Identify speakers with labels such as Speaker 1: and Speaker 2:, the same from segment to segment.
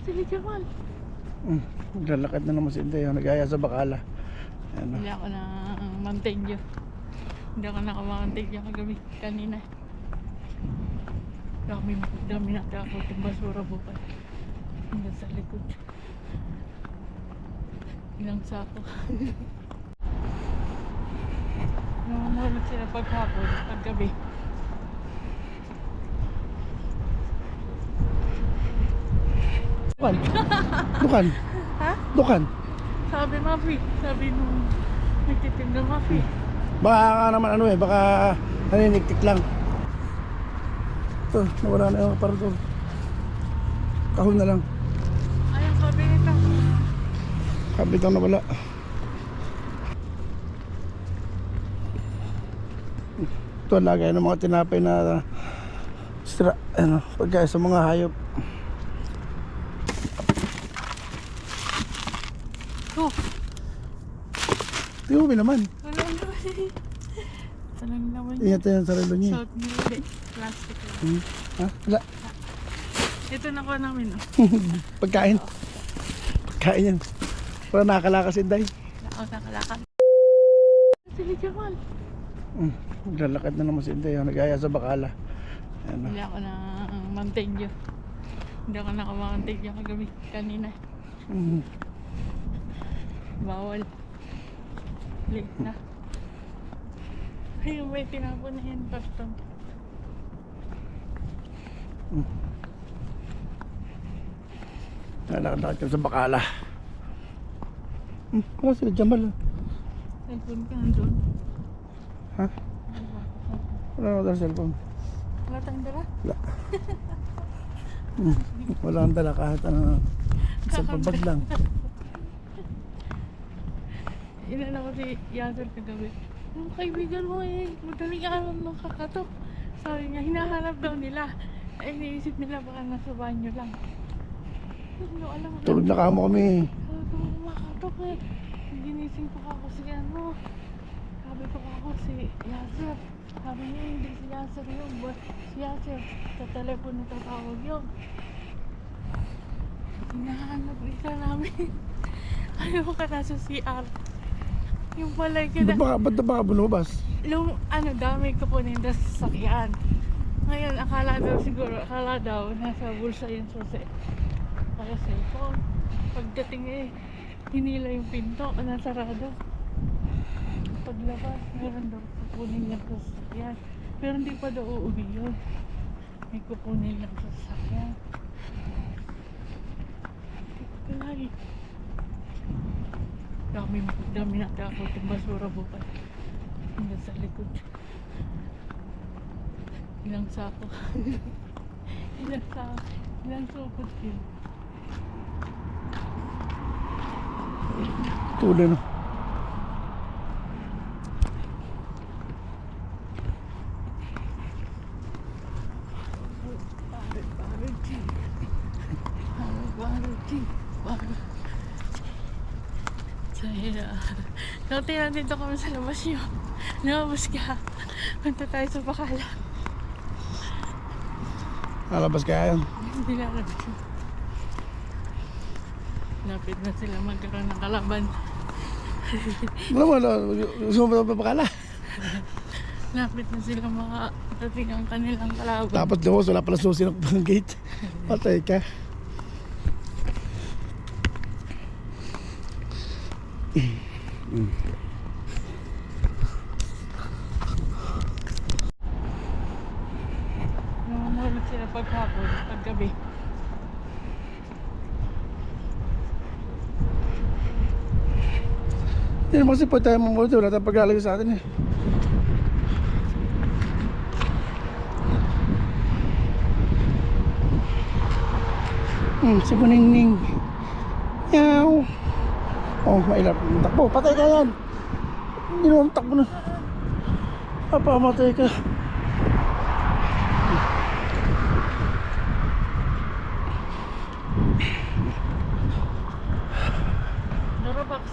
Speaker 1: Sili Jamal.
Speaker 2: Naglalakad na naman si Inday. Nag-aya sa bakala. Ano?
Speaker 1: Hindi ako ng mantegyo. Hindi ako nakamantegyo kagabi kanina. Dami natin ako itong basura bukas. Hanggang sa likod. Ilang sako. Namamulot sila paghapon, paggabi.
Speaker 2: Dukan? Dukan?
Speaker 1: Ha?
Speaker 2: Dukan?
Speaker 1: Sabi Mafi. Sabi nung nagtitinda Mafi.
Speaker 2: Baka ka naman ano eh, baka naniniktik lang. Ito, nawala na yung aparador. Kahon na lang.
Speaker 1: Ayun, sabi nito.
Speaker 2: Kabit lang nawala. Ito, lagay ng mga tinapay na sira, ano, pagkaya sa mga hayop.
Speaker 1: Oh,
Speaker 2: Tiyo naman.
Speaker 1: walang naman. Walang naman yun.
Speaker 2: Ingat yan sa relo niya.
Speaker 1: Salt nila. Plastic lang.
Speaker 2: Ha? Wala.
Speaker 1: Ito na ko namin. Oh.
Speaker 2: Pagkain. Pagkain yan. Para nakakalakas Inday.
Speaker 1: Nakalakad. Sili Jamal.
Speaker 2: Naglalakad na naman si Inday. Nag-aya sa bakala. Ano?
Speaker 1: Hindi ako ng mantegyo. Hindi ako nakamantegyo kagabi kanina. Bawal. Late na. Ayun, may tinapon na yan. Karton.
Speaker 2: Nalakad ka sa bakala. Wala sila Jamal.
Speaker 1: Cellphone ka nandun.
Speaker 2: Ha? Wala na dala cellphone.
Speaker 1: Wala tayong dala?
Speaker 2: Wala. Wala ang dala kahit ano. Isang pabag lang.
Speaker 1: Inala ko si Yasser kagabi. Yung kaibigan mo eh, madaling araw nung kakatok. Sabi niya, hinahanap daw nila. Ay, iniisip nila baka nasa banyo lang. Hindi alam ko.
Speaker 2: Tulog na kamo kami.
Speaker 1: Sabi ko, makatok eh. Ginising ko ako si ano. Sabi ko ako si Yasser. Sabi niya, hindi si Yasser yun. Si Yasser, sa telepono tatawag yun. Hinahanap nila namin. Ayaw ka nasa CR. Yung pala
Speaker 2: Ba't na baka lumabas?
Speaker 1: yung ano dami ko po nila sa sasakyan. Ngayon akala daw nasa bulsa yung susi. Kaya cellphone. Pagdating eh, hinila yung pinto, nasarado. Paglabas, meron daw kukunin niya sa sasakyan. Pero hindi pa daw uuwi yun. May kukunin lang sa sasakyan. Kalay. Dami natin ako itong basura bukas. Hanggang sa likod. Ilang sako. Ilang sukot yun.
Speaker 2: Tuloy no.
Speaker 1: Dati nandito kami sa labas yun. Lumabas ka. Punta tayo sa bakala.
Speaker 2: Nalabas kaya yun.
Speaker 1: Hindi lalabas yun. Lapit na sila magkaroon ng kalaban.
Speaker 2: Wala. Gusto mo ba bakala?
Speaker 1: Lapit na sila makarating ang kanilang kalaban.
Speaker 2: Dapat lumos, wala pala susi ng gate. Patay ka.
Speaker 1: Namamulot sila paghapon, paggabi.
Speaker 2: Hindi naman kasi pwede tayo mamulot. Wala tayong paglalagay sa atin eh. Si Buningning. Meow. Oh, mailap. Takbo, patay ka yan. Hindi naman takbo na. Papamatay ka.
Speaker 1: Dorobox.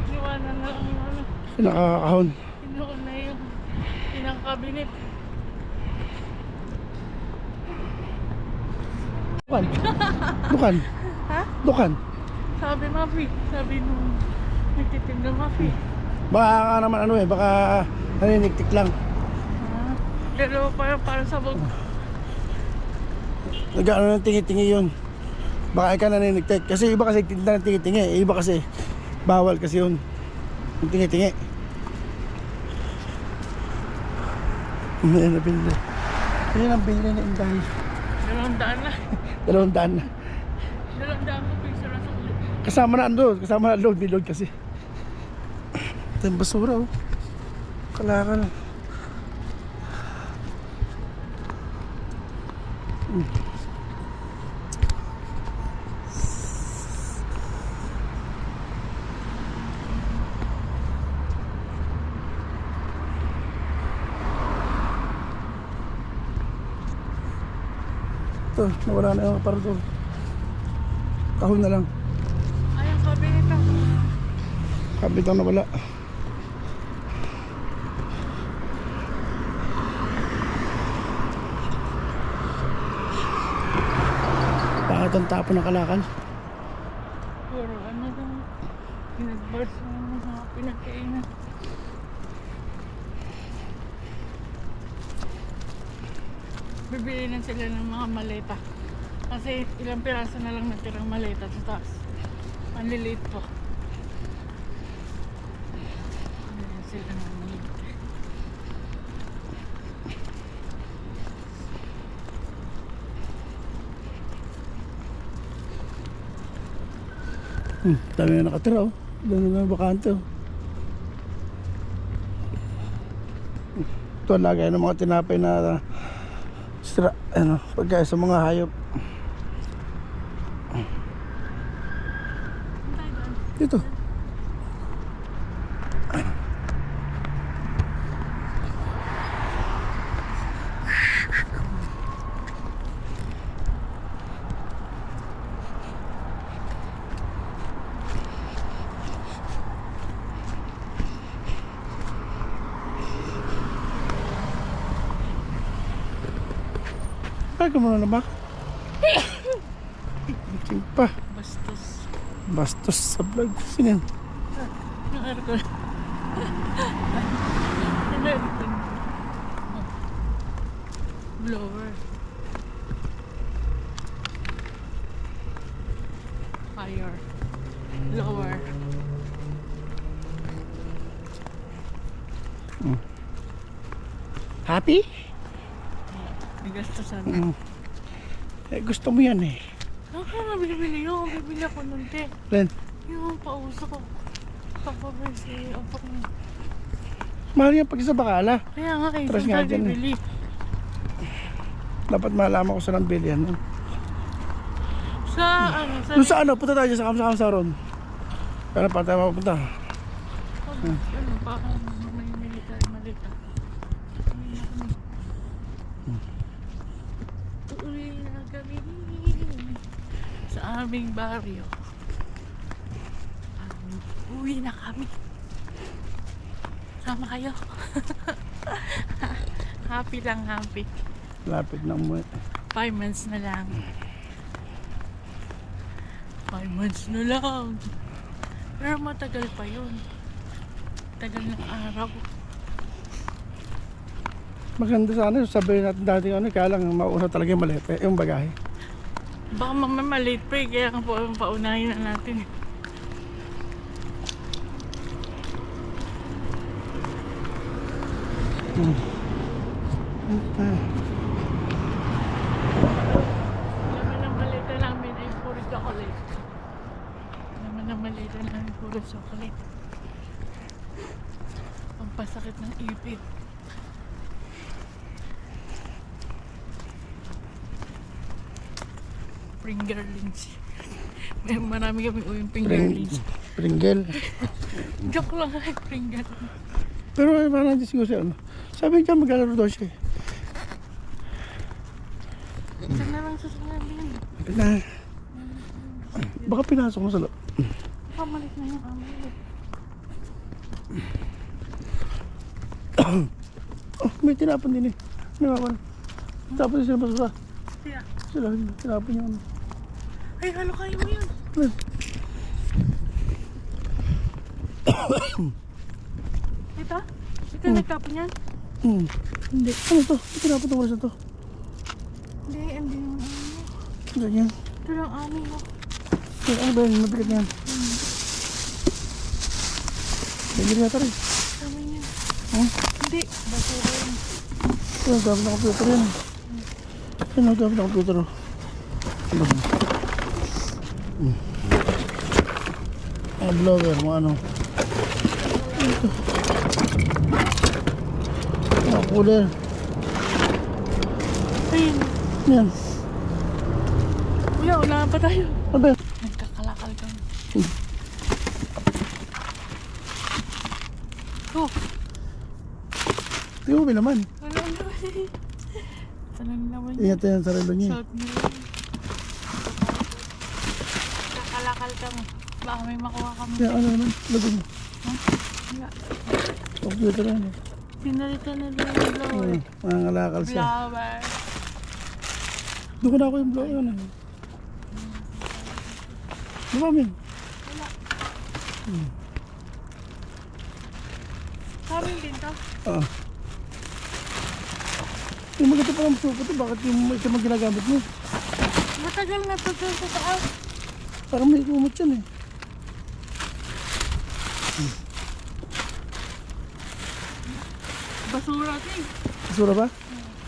Speaker 1: Iwanan na lang yung ano.
Speaker 2: Pinakakahon.
Speaker 1: Pinuon na yung pinakakabinet.
Speaker 2: Dukan. Dukan.
Speaker 1: Ha?
Speaker 2: Dukan.
Speaker 1: Sabi Mafi. Sabi nung nagtitinda Mafi.
Speaker 2: Baka ka naman ano eh, baka naniniktik lang.
Speaker 1: Ah, dalawa parang sabog.
Speaker 2: Nag-ano ng tingi-tingi yun. Baka ikaw naniniktik. Kasi iba kasi tinda ng tingi-tingi. Iba kasi bawal kasi yun. Yung tingi-tingi. Ayan na binili. Ayan ang binili na Inday.
Speaker 1: 200 na.
Speaker 2: 200 na.
Speaker 1: 200 ko piso na sa ulit.
Speaker 2: Kasama na ang load. Kasama na ang load. Niload kasi. Ito yung basura oh. Kalakal. Ito, nawala na yung aparador. Kahon na lang.
Speaker 1: Ayun, sabi nito.
Speaker 2: Kabit ang nawala. Bakit ang tapo ng kalakal?
Speaker 1: Puro ano daw. Pinag-burst na mga pinagkainan. Bibili na sila ng mga maleta. Kasi ilang piraso na lang natirang maleta sa taas. Manliliit po. Bibili na sila ng maleta.
Speaker 2: Dami na nakatira oh. Dami na bakante oh. Ito ang lagay ng mga tinapay na ano, pagkaya sa mga hayop. Dito. Pagka mo na ba? Biking pa.
Speaker 1: Bastos.
Speaker 2: Bastos sa vlog. Sino yan?
Speaker 1: Yung aircon. Yung aircon. Blower. Higher. Lower.
Speaker 2: Happy?
Speaker 1: Nagastos sana.
Speaker 2: Eh, gusto mo yan eh.
Speaker 1: Ako na bibili yun. Bibili ako nun, te.
Speaker 2: Len,
Speaker 1: Yung pauso ko. Papabensi. Opo ko.
Speaker 2: mahal yan pag isa bakala.
Speaker 1: Kaya nga kayo.
Speaker 2: Tres
Speaker 1: Saan
Speaker 2: nga
Speaker 1: tayo
Speaker 2: dyan eh.
Speaker 1: bibili?
Speaker 2: Dapat malaman ko saan ang bili yan.
Speaker 1: Sa ano? Sa
Speaker 2: Doon sa ano, punta tayo dyan sa Kamsa ron. Kaya pa tayo mapunta.
Speaker 1: ano? Parang may military malita. Uwi na kami sa aming baryo. Uwi na kami. Sama kayo. Happy lang, happy.
Speaker 2: Lapit na umuwi.
Speaker 1: 5 months na lang. 5 months na lang. Pero matagal pa yun. Tagal ng araw.
Speaker 2: Maganda sana, sabihin natin dati ano, kaya lang mauna talaga yung malete, yung bagahe.
Speaker 1: Baka mamaya late pa eh, kaya po paunahin na natin eh. Laman ng malita namin ay puro chocolate. Laman ng malita namin puro chocolate. Pampasakit ng ipit. Fingerlings. May marami kami uyong fingerlings.
Speaker 2: Pringle.
Speaker 1: Joke lang ay fingerlings.
Speaker 2: Pero parang hindi siguro siya ano. Sabi niya maglalaro daw siya eh.
Speaker 1: Ito na lang sa sinabi.
Speaker 2: Na. Baka pinasok mo sa loob.
Speaker 1: Pamalit na yung kami.
Speaker 2: Oh, may tinapon din eh. May mawala. Tapos sila basura.
Speaker 1: Kaya,
Speaker 2: Sila tinapon yung ano.
Speaker 1: Ay, halukay mo yun.
Speaker 2: Ano?
Speaker 1: Ito? Ito nagtapon yan?
Speaker 2: Hindi. Ano to? Ito na po ito. Wala to.
Speaker 1: Hindi, hindi naman ano.
Speaker 2: Ganyan.
Speaker 1: Ito lang amin mo.
Speaker 2: Ano ba yan? Mabigat yan. Ganyan yata rin.
Speaker 1: Tama yan. Hindi, basura yun.
Speaker 2: Ano, gamit na computer yan. Ano, gamit na computer. Ano ba? Mga vlogger, mga ano. Ito. Mga cooler.
Speaker 1: Ayun.
Speaker 2: Yan.
Speaker 1: Kuya, unahan pa tayo.
Speaker 2: Ano ba yan?
Speaker 1: Nagkakalakal kami. Oh,
Speaker 2: Tingnan mo ba naman?
Speaker 1: ano naman? Tanong naman yun.
Speaker 2: Ingat yan sa relo niya.
Speaker 1: South nila. Nagkakalakal kami. Baka may makuha kami.
Speaker 2: Yan, ano naman? Lago mo.
Speaker 1: Wala.
Speaker 2: Computer yan.
Speaker 1: Pinalitan na lang yung blower.
Speaker 2: Mga ngalakal siya.
Speaker 1: Blower.
Speaker 2: Doon ko na ako yung vlog. Ano? Ano ba, Min?
Speaker 1: Wala. Sa amin din to.
Speaker 2: Oo. Yung maganda pa ng suko to, bakit yung ito mang ginagamit mo?
Speaker 1: Matagal na to doon sa taas.
Speaker 2: Parang may kumot yan eh.
Speaker 1: Basura to eh.
Speaker 2: Basura ba?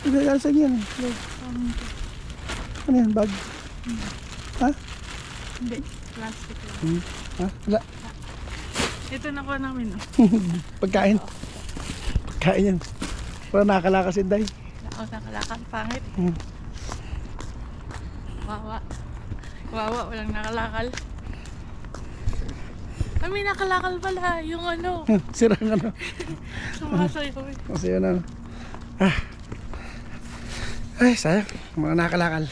Speaker 2: Ibigay sa inyo yan eh.
Speaker 1: Amin to.
Speaker 2: Ano yan, bag? Ha?
Speaker 1: Hindi. Plastic lang.
Speaker 2: Ha? Wala.
Speaker 1: Ito nakuha namin. Oh.
Speaker 2: Pagkain. Pagkain yan. Parang nakakalakas yung day.
Speaker 1: Ako nakalakal. Pangit. Wawa. Wawa. Walang nakalakal. Kami nakalakal pala. Yung ano.
Speaker 2: Sirang ano.
Speaker 1: Sumasayo kami.
Speaker 2: Kasi yun ano. Ay, sayang. Mga nakalakal.